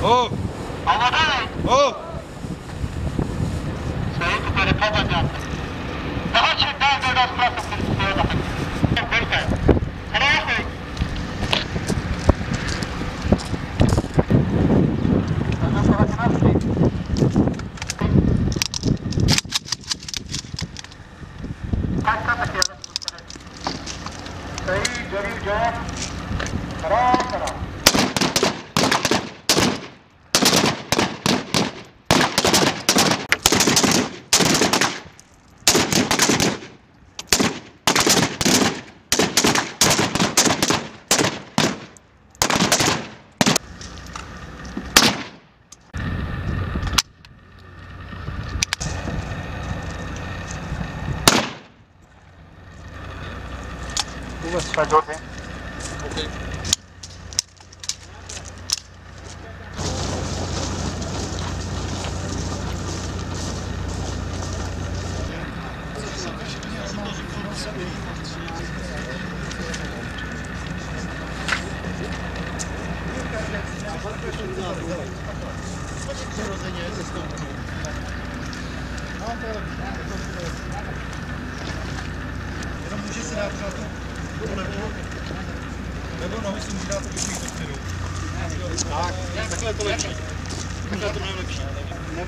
Oh! آماده؟ Oh! صحیح تو برای پا بندم daha çift daha dört az bırakıp bir bakın. Görsen. Sana bakmayın. Kaç kat atıyoruz? Sayı, geri, cevap. Karar, karar. Let's go. Okay. Jenom může se dát třeba nebo nohy si může dát do těch dostěrů. Tak, takhle je to lepší. Takhle je to mnohem lepší.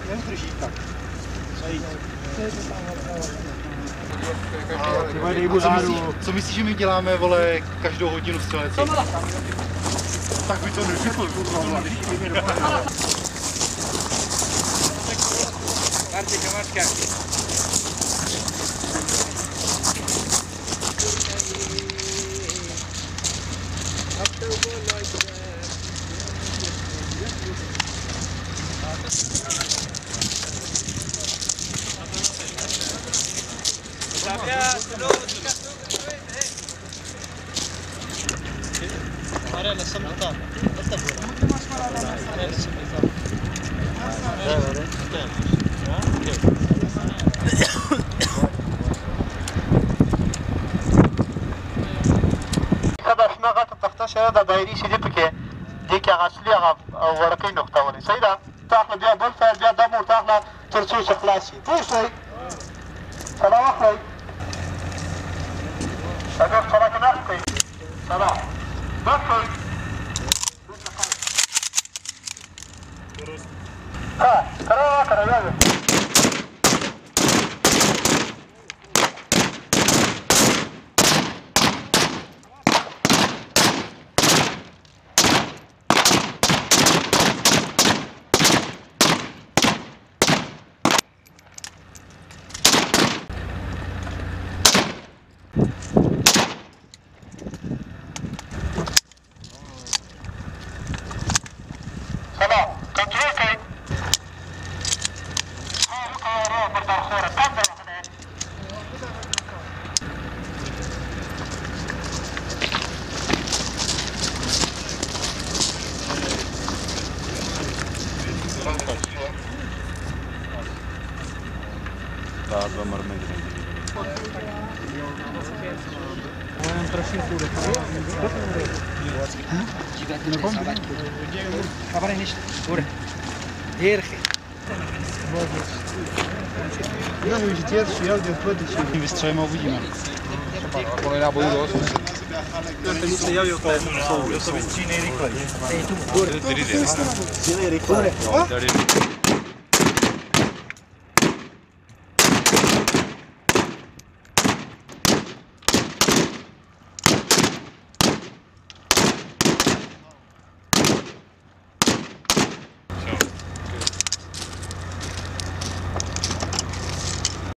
Nevydrží tak. Co myslíš, že my děláme, vole, každou hodinu střeleci? Tak by to neřekl. Marčka. Ahora la sombra está buena. شاید د دایري شیدې پکې دې کې هغه اصلي هغه وړکۍ نقطه ولې صحیح ده ته اخله بیا بل فایل بیا دم ورته اخله تر څو چې خلاص شي پوه شئ سلا واخلئ شاګرد سلا کې ناست کوئ سلا بس کوئ ها کرا یاد Dá marmit. Vystřelíme a uvidíme. Podle náboru dost. To vystříj nejrychleji. Tady jde.